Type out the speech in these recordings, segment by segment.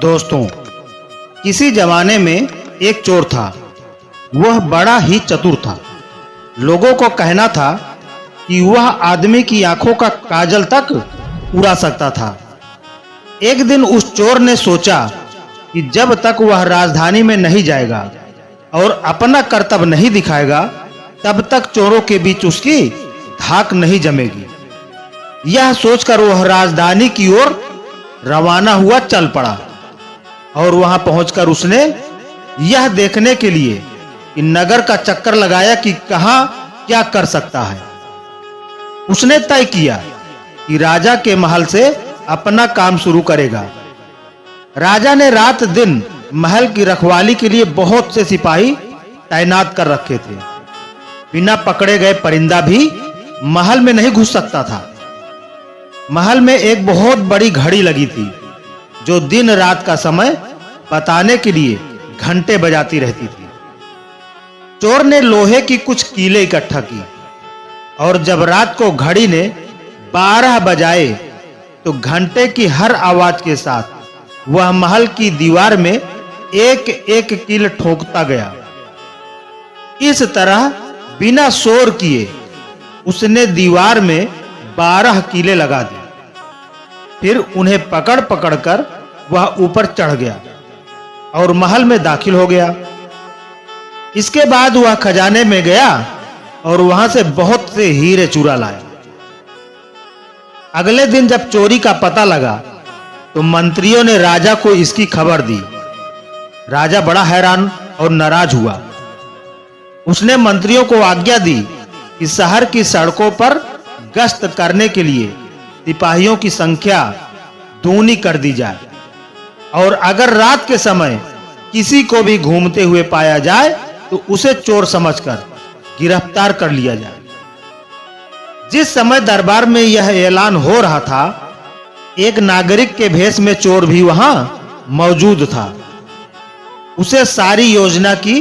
दोस्तों, किसी जमाने में एक चोर था। वह बड़ा ही चतुर था। लोगों को कहना था कि वह आदमी की आंखों का काजल तक उड़ा सकता था। एक दिन उस चोर ने सोचा कि जब तक वह राजधानी में नहीं जाएगा और अपना कर्तव्य नहीं दिखाएगा, तब तक चोरों के बीच उसकी धाक नहीं जमेगी। यह सोचकर वह राजधानी की ओर रवाना हुआ चल पड़ा और वहां पहुंचकर उसने यह देखने के लिए कि नगर का चक्कर लगाया कि कहां क्या कर सकता है। उसने तय किया कि राजा के महल से अपना काम शुरू करेगा। राजा ने रात दिन महल की रखवाली के लिए बहुत से सिपाही तैनात कर रखे थे। बिना पकड़े गए परिंदा भी महल में नहीं घुस सकता था। महल में एक बहुत बड़ी घड़ी लगी थी जो दिन रात का समय बताने के लिए घंटे बजाती रहती थी। चोर ने लोहे की कुछ कीलें इकट्ठा की और जब रात को घड़ी ने 12 बजाए तो घंटे की हर आवाज के साथ वह महल की दीवार में एक एक कील ठोकता गया। इस तरह बिना शोर किए उसने दीवार में 12 कीलें लगा दी। फिर उन्हें पकड़ पकड़ कर वह ऊपर चढ़ गया और महल में दाखिल हो गया। इसके बाद वह खजाने में गया और वहां से बहुत से हीरे चुरा लाया। अगले दिन जब चोरी का पता लगा तो मंत्रियों ने राजा को इसकी खबर दी। राजा बड़ा हैरान और नाराज हुआ। उसने मंत्रियों को आज्ञा दी कि शहर की सड़कों पर गश्त करने के लिए सिपाहियों की संख्या दूनी कर दी जाए और अगर रात के समय किसी को भी घूमते हुए पाया जाए तो उसे चोर समझकर गिरफ्तार कर लिया जाए। जिस समय दरबार में यह ऐलान हो रहा था, एक नागरिक के भेष में चोर भी वहां मौजूद था। उसे सारी योजना की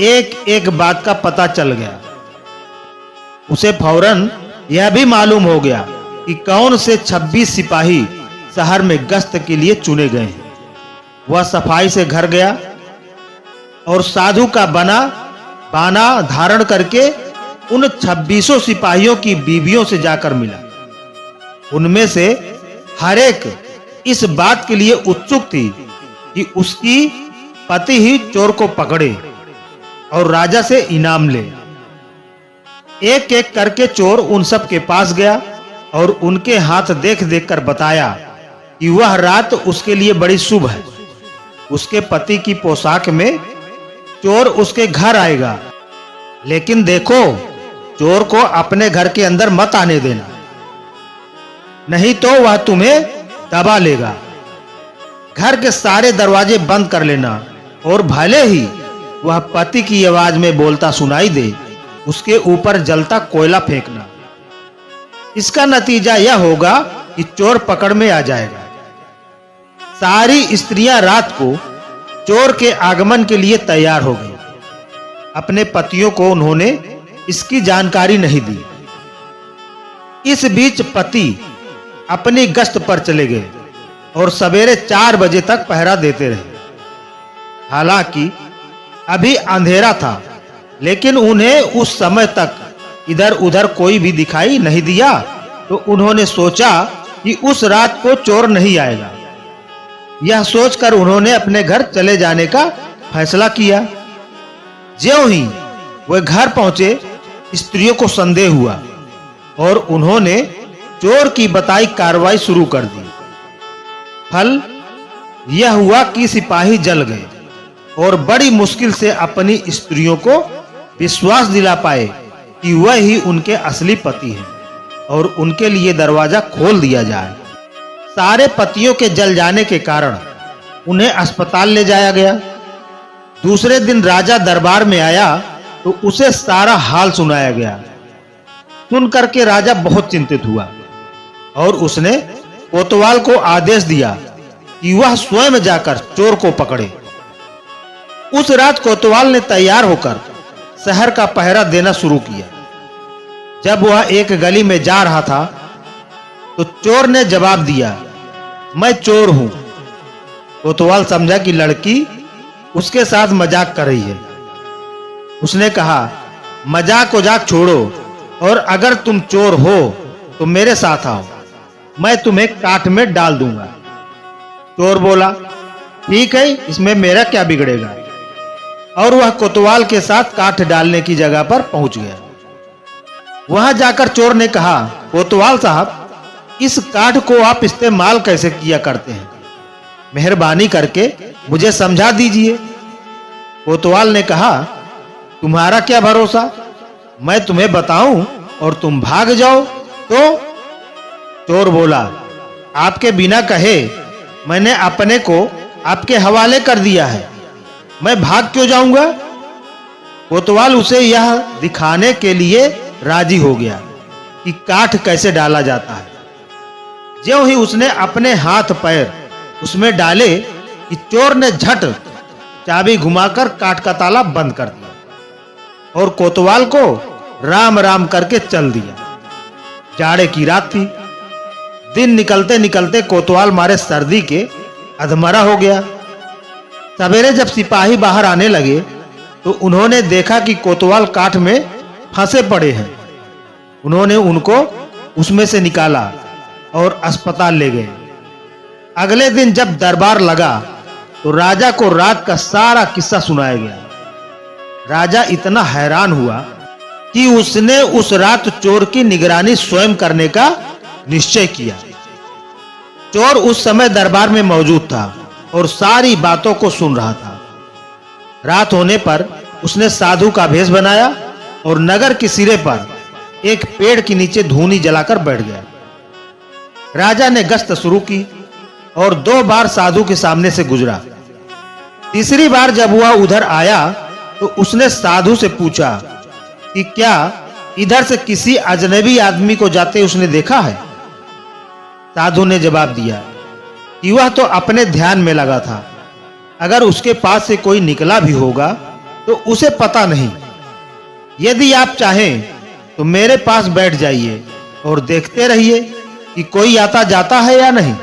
एक-एक बात का पता चल गया। उसे फौरन यह भी मालूम हो गया कि कौन से 26 सिपाही शहर में गश्त के लिए चुने गए हैं। वह सफाई से घर गया और साधु का बाना धारण करके उन 26 सिपाहियों की बीवियों से जाकर मिला। उनमें से हर एक इस बात के लिए उत्सुक थी कि उसकी पति ही चोर को पकड़े और राजा से इनाम ले। एक एक करके चोर उन सब के पास गया और उनके हाथ देख देखकर बताया कि वह रात उसके लिए बड़ी शुभ है। उसके पति की पोशाक में चोर उसके घर आएगा, लेकिन देखो चोर को अपने घर के अंदर मत आने देना, नहीं तो वह तुम्हें दबा लेगा। घर के सारे दरवाजे बंद कर लेना और भले ही वह पति की आवाज में बोलता सुनाई दे, उसके ऊपर जलता कोयला फेंकना। इसका नतीजा यह होगा कि चोर पकड़ में आ जाएगा। सारी स्त्रियां रात को चोर के आगमन के लिए तैयार हो गईं। अपने पतियों को उन्होंने इसकी जानकारी नहीं दी। इस बीच पति अपनी गश्त पर चले गए और सवेरे 4 बजे तक पहरा देते रहे। हालांकि अभी अंधेरा था, लेकिन उन्हें उस समय तक इधर-उधर कोई भी दिखाई नहीं दिया, तो उन्होंने सोचा कि उस रात को चोर नहीं आएगा। यह सोचकर उन्होंने अपने घर चले जाने का फैसला किया। ज्यों ही वे घर पहुंचे, स्त्रियों को संदेह हुआ और उन्होंने चोर की बताई कार्रवाई शुरू कर दी। फल यह हुआ कि सिपाही जल गए और बड़ी मुश्किल से अपनी स्त्रियों को विश्वास दिला पाए कि वह ही उनके असली पति हैं और उनके लिए दरवाजा खोल दिया जाए। सारे पतियों के जल जाने के कारण उन्हें अस्पताल ले जाया गया। दूसरे दिन राजा दरबार में आया तो उसे सारा हाल सुनाया गया। सुन करके राजा बहुत चिंतित हुआ और उसने कोतवाल को आदेश दिया कि वह स्वयं जाकर चोर को पकड़े। उस रात कोतवाल ने तैयार होकर शहर का पहरा देना शुरू किया। जब वह एक गली में जा रहा था तो चोर ने जवाब दिया, मैं चोर हूं। कोतवाल समझा कि लड़की उसके साथ मजाक कर रही है। उसने कहा, मजाक वजाक छोड़ो और अगर तुम चोर हो तो मेरे साथ आओ, मैं तुम्हें काठ में डाल दूंगा। चोर बोला, ठीक है, इसमें मेरा क्या बिगड़ेगा। और वह कोतवाल के साथ काठ डालने की जगह पर पहुंच गया। वहां जाकर चोर ने कहा, कोतवाल साहब, इस काठ को आप इस्तेमाल कैसे किया करते हैं? मेहरबानी करके मुझे समझा दीजिए। कोतवाल ने कहा, तुम्हारा क्या भरोसा, मैं तुम्हें बताऊं और तुम भाग जाओ तो? चोर बोला, आपके बिना कहे मैंने अपने को आपके हवाले कर दिया है, मैं भाग क्यों जाऊंगा? कोतवाल उसे यह दिखाने के लिए राजी हो गया कि काठ कैसे डाला जाता है। ज्यों ही उसने अपने हाथ पैर उसमें डाले कि चोर ने झट चाबी घुमाकर काठ का ताला बंद कर दिया और कोतवाल को राम राम करके चल दिया। जाड़े की रात थी। दिन निकलते निकलते कोतवाल मारे सर्दी के अधमरा हो गया। सवेरे जब सिपाही बाहर आने लगे तो उन्होंने देखा कि कोतवाल काठ में फंसे पड़े हैं। उन्होंने उनको उसमें से निकाला और अस्पताल ले गए। अगले दिन जब दरबार लगा तो राजा को रात का सारा किस्सा सुनाया गया। राजा इतना हैरान हुआ कि उसने उस रात चोर की निगरानी स्वयं करने का निश्चय किया। चोर उस समय दरबार में मौजूद था और सारी बातों को सुन रहा था। रात होने पर उसने साधु का भेष बनाया और नगर के सिरे पर एक पेड़ के नीचे धूनी जलाकर बैठ गया। राजा ने गश्त शुरू की और 2 बार साधु के सामने से गुजरा। तीसरी बार जब वह उधर आया तो उसने साधु से पूछा कि क्या इधर से किसी अजनबी आदमी को जाते उसने देखा है? साधु ने जवाब दिया कि वह तो अपने ध्यान में लगा था, अगर उसके पास से कोई निकला भी होगा तो उसे पता नहीं। यदि आप चाहें तो मेरे पास बैठ जाइए और देखते रहिए कि कोई आता जाता है या नहीं।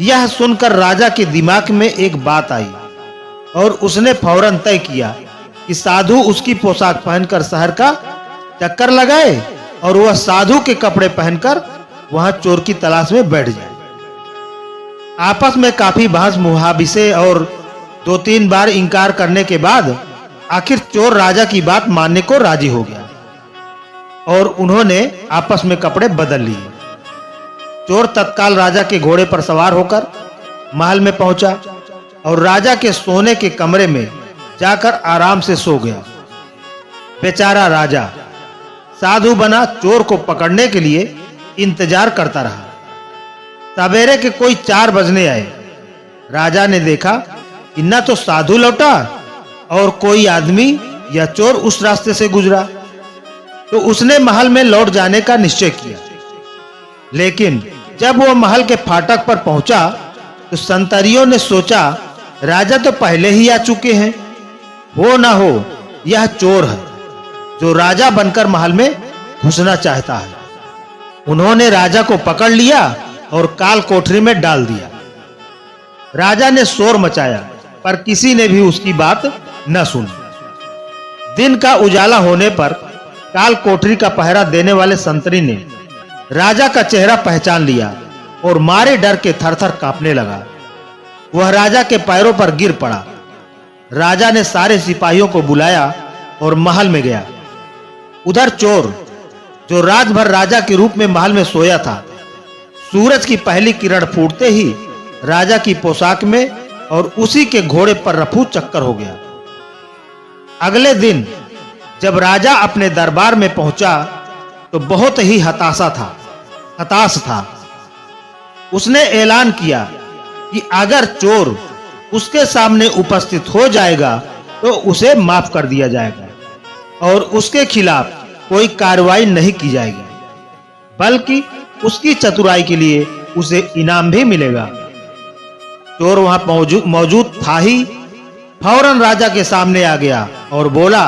यह सुनकर राजा के दिमाग में एक बात आई और उसने फौरन तय किया कि साधु उसकी पोशाक पहनकर शहर का चक्कर लगाए और वह साधु के कपड़े पहनकर वहां चोर की तलाश में बैठ जाए। आपस में काफी बहस मुहाबिसे और 2-3 बार इंकार करने के बाद आखिर चोर राजा की बात मानने को राजी हो गया और उन्होंने आपस में कपड़े बदल लिए। चोर तत्काल राजा के घोड़े पर सवार होकर महल में पहुंचा और राजा के सोने के कमरे में जाकर आराम से सो गया। बेचारा राजा साधु बना चोर को पकड़ने के लिए इंतजार करता रहा। सवेरे के कोई 4 बजने आए। राजा ने देखा कि न तो साधु लौटा और कोई आदमी या चोर उस रास्ते से गुजरा, तो उसने महल में लौट जाने का निश्चय किया। लेकिन जब वह महल के फाटक पर पहुंचा तो संतरियों ने सोचा, राजा तो पहले ही आ चुके हैं, हो ना हो यह चोर है जो राजा बनकर महल में घुसना चाहता है। उन्होंने राजा को पकड़ लिया और काल कोठरी में डाल दिया। राजा ने शोर मचाया पर किसी ने भी उसकी बात न सुनी। दिन का उजाला होने पर काल कोठरी का पहरा देने वाले संतरी ने राजा का चेहरा पहचान लिया और मारे डर के थरथर कांपने लगा। वह राजा के पैरों पर गिर पड़ा। राजा ने सारे सिपाहियों को बुलाया और महल में गया। उधर चोर जो रात भर राजा के रूप में महल में सोया था, सूरज की पहली किरण फूटते ही राजा की पोशाक में और उसी के घोड़े पर रफू चक्कर हो गया। अगले दिन जब राजा अपने दरबार में पहुंचा तो बहुत ही हताश था। उसने ऐलान किया कि अगर चोर उसके सामने उपस्थित हो जाएगा तो उसे माफ कर दिया जाएगा और उसके खिलाफ कोई कार्रवाई नहीं की जाएगी, बल्कि उसकी चतुराई के लिए उसे इनाम भी मिलेगा। चोर वहां मौजूद था ही फौरन राजा के सामने आ गया और बोला,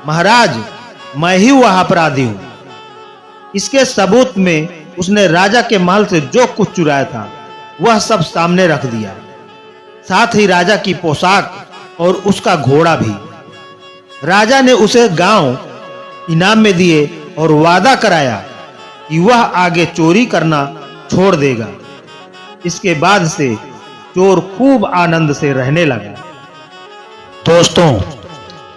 महाराज, मैं ही वह अपराधी हूं। इसके सबूत में उसने राजा के महल से जो कुछ चुराया था वह सब सामने रख दिया। साथ ही राजा की पोशाक और उसका घोड़ा भी। राजा ने उसे गांव इनाम में दिए और वादा कराया कि वह आगे चोरी करना छोड़ देगा। इसके बाद से चोर खूब आनंद से रहने लगा। दोस्तों,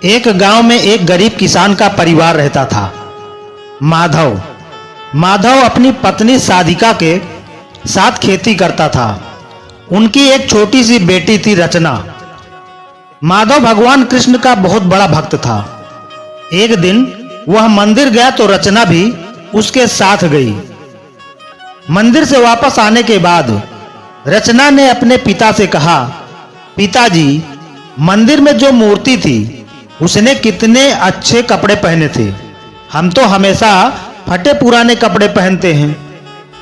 एक गांव में एक गरीब किसान का परिवार रहता था। माधव अपनी पत्नी साधिका के साथ खेती करता था। उनकी एक छोटी सी बेटी थी रचना। माधव भगवान कृष्ण का बहुत बड़ा भक्त था। एक दिन वह मंदिर गया तो रचना भी उसके साथ गई। मंदिर से वापस आने के बाद रचना ने अपने पिता से कहा, पिताजी, मंदिर में जो मूर्ति थी उसने कितने अच्छे कपड़े पहने थे। हम तो हमेशा फटे पुराने कपड़े पहनते हैं।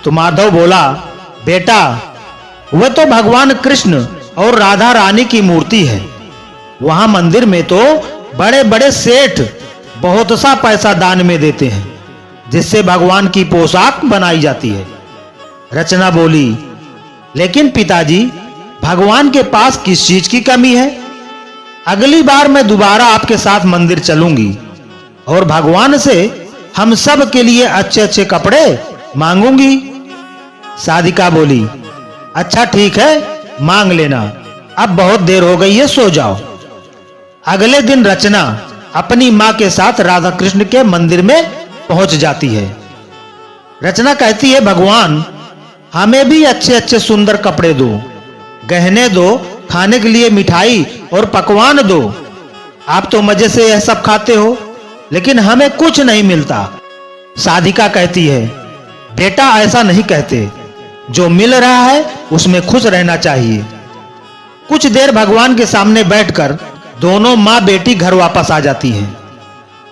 तो माधव बोला, बेटा, वह तो भगवान कृष्ण और राधा रानी की मूर्ति है। वहां मंदिर में तो बड़े बड़े सेठ बहुत सा पैसा दान में देते हैं, जिससे भगवान की पोशाक बनाई जाती है। रचना बोली, लेकिन पिताजी, भगवान के पास किस चीज की कमी है? अगली बार मैं दोबारा आपके साथ मंदिर चलूंगी और भगवान से हम सब के लिए अच्छे अच्छे कपड़े मांगूंगी। साधिका बोली, अच्छा ठीक है, मांग लेना। अब बहुत देर हो गई है, सो जाओ। अगले दिन रचना अपनी मां के साथ राधा कृष्ण के मंदिर में पहुंच जाती है। रचना कहती है, भगवान, हमें भी अच्छे अच्छे सुंदर कपड़े दो, गहने दो, खाने के लिए मिठाई और पकवान दो। आप तो मजे से यह सब खाते हो, लेकिन हमें कुछ नहीं मिलता। साधिका कहती है, बेटा, ऐसा नहीं कहते। जो मिल रहा है उसमें खुश रहना चाहिए। कुछ देर भगवान के सामने बैठकर दोनों माँ बेटी घर वापस आ जाती हैं।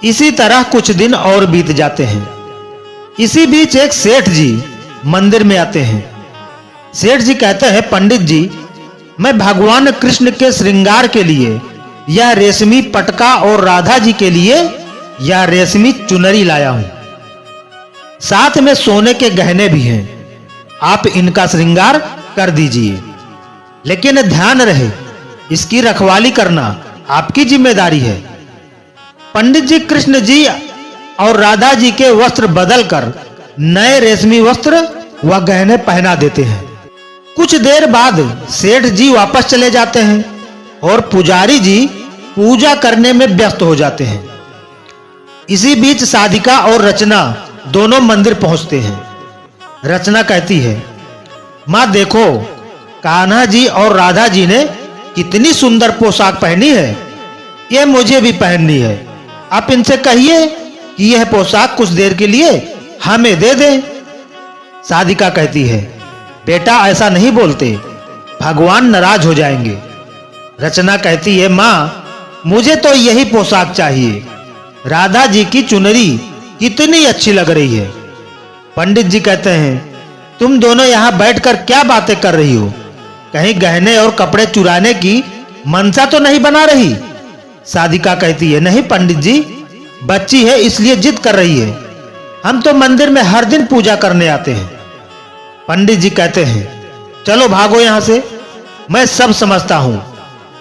इसी तरह कुछ दिन और बीत जाते हैं। इसी बीच एक सेठ जी मंदिर में आते हैं। सेठ जी कहते हैं, पंडित जी, मैं भगवान कृष्ण के श्रृंगार के लिए यह रेशमी पटका और राधा जी के लिए यह रेशमी चुनरी लाया हूं। साथ में सोने के गहने भी हैं। आप इनका श्रृंगार कर दीजिए, लेकिन ध्यान रहे, इसकी रखवाली करना आपकी जिम्मेदारी है। पंडित जी कृष्ण जी और राधा जी के वस्त्र बदलकर नए रेशमी वस्त्र व गहने पहना देते हैं। कुछ देर बाद सेठ जी वापस चले जाते हैं और पुजारी जी पूजा करने में व्यस्त हो जाते हैं। इसी बीच साधिका और रचना दोनों मंदिर पहुंचते हैं। रचना कहती है, मां देखो, कान्हा जी और राधा जी ने कितनी सुंदर पोशाक पहनी है। यह मुझे भी पहननी है। आप इनसे कहिए कि यह पोशाक कुछ देर के लिए हमें दे दें। साधिका कहती है, बेटा, ऐसा नहीं बोलते, भगवान नाराज हो जाएंगे। रचना कहती है, मां, मुझे तो यही पोशाक चाहिए। राधा जी की चुनरी कितनी अच्छी लग रही है। पंडित जी कहते हैं, तुम दोनों यहां बैठकर क्या बातें कर रही हो? कहीं गहने और कपड़े चुराने की मनसा तो नहीं बना रही? साधिका कहती है, नहीं पंडित जी, बच्ची है इसलिए जिद कर रही है। हम तो मंदिर में हर दिन पूजा करने आते हैं। पंडित जी कहते हैं, चलो भागो यहां से, मैं सब समझता हूं।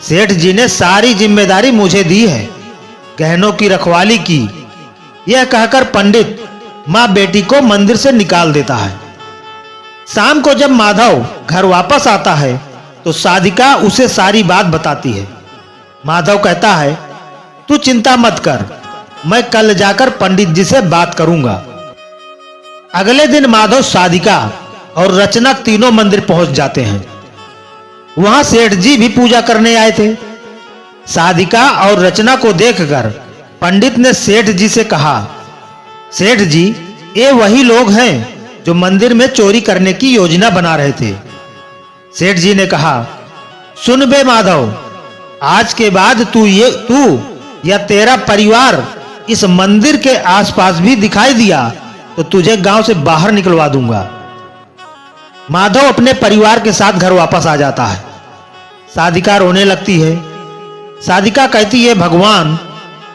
सेठ जी ने सारी जिम्मेदारी मुझे दी है, गहनों की रखवाली की। यह कहकर पंडित मां बेटी को मंदिर से निकाल देता है। शाम को जब माधव घर वापस आता है तो साधिका उसे सारी बात बताती है। माधव कहता है, तू चिंता मत कर, मैं कल जाकर पंडित जी से बात करूंगा। अगले दिन माधव, साधिका और रचना तीनों मंदिर पहुंच जाते हैं। वहां सेठ जी भी पूजा करने आए थे। साधिका और रचना को देखकर पंडित ने सेठ जी से कहा, सेठ जी, ये वही लोग हैं जो मंदिर में चोरी करने की योजना बना रहे थे। सेठ जी ने कहा, सुन बे माधव, आज के बाद तू या तेरा परिवार इस मंदिर के आसपास भी दिखाई दिया तो तुझे गांव से बाहर निकलवा दूंगा। माधव अपने परिवार के साथ घर वापस आ जाता है। साधिका रोने लगती है। साधिका कहती है, भगवान,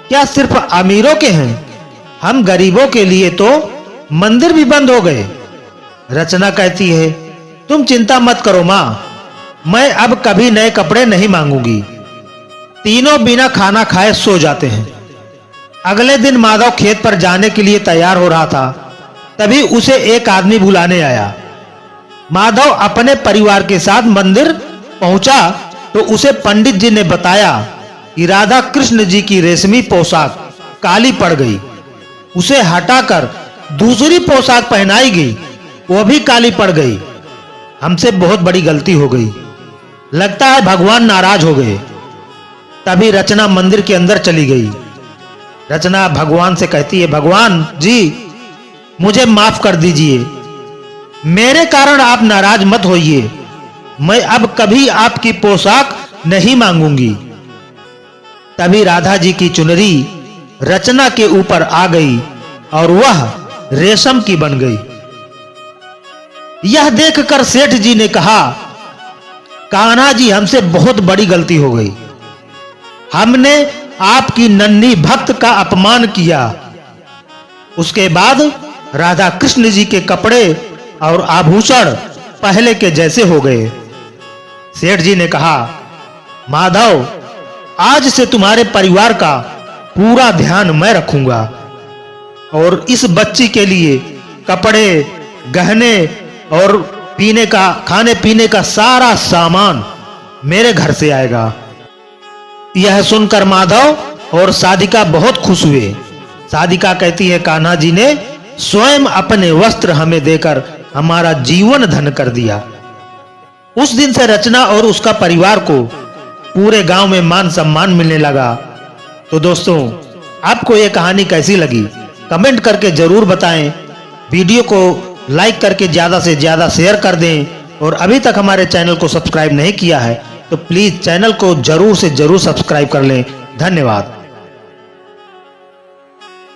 क्या सिर्फ अमीरों के हैं? हम गरीबों के लिए तो मंदिर भी बंद हो गए। रचना कहती है, तुम चिंता मत करो मां, मैं अब कभी नए कपड़े नहीं मांगूंगी। तीनों बिना खाना खाए सो जाते हैं। अगले दिन माधव खेत पर जाने के लिए तैयार हो रहा था, तभी उसे एक आदमी बुलाने आया। माधव अपने परिवार के साथ मंदिर पहुंचा तो उसे पंडित जी ने बताया कि राधा कृष्ण जी की रेशमी पोशाक काली पड़ गई। उसे हटाकर दूसरी पोशाक पहनाई गई, वो भी काली पड़ गई। हमसे बहुत बड़ी गलती हो गई, लगता है भगवान नाराज हो गए। तभी रचना मंदिर के अंदर चली गई। रचना भगवान से कहती है, भगवान जी मुझे माफ कर दीजिए, मेरे कारण आप नाराज मत होइए। मैं अब कभी आपकी पोशाक नहीं मांगूंगी। तभी राधा जी की चुनरी रचना के ऊपर आ गई और वह रेशम की बन गई। यह देखकर सेठ जी ने कहा, कान्हा जी हमसे बहुत बड़ी गलती हो गई, हमने आपकी नन्ही भक्त का अपमान किया। उसके बाद राधा कृष्ण जी के कपड़े और आभूषण पहले के जैसे हो गए। सेठ जी ने कहा, माधव आज से तुम्हारे परिवार का पूरा ध्यान मैं रखूंगा और इस बच्ची के लिए कपड़े, गहने और खाने पीने का सारा सामान मेरे घर से आएगा। यह सुनकर माधव और साधिका बहुत खुश हुए। साधिका कहती है, कान्हा जी ने स्वयं अपने वस्त्र हमें देकर हमारा जीवन धन कर दिया। उस दिन से रचना और उसका परिवार को पूरे गांव में मान सम्मान मिलने लगा। तो दोस्तों, आपको यह कहानी कैसी लगी कमेंट करके जरूर बताएं। वीडियो को लाइक करके ज्यादा से ज्यादा शेयर कर दें और अभी तक हमारे चैनल को सब्सक्राइब नहीं किया है तो प्लीज चैनल को जरूर से जरूर सब्सक्राइब कर लें। धन्यवाद।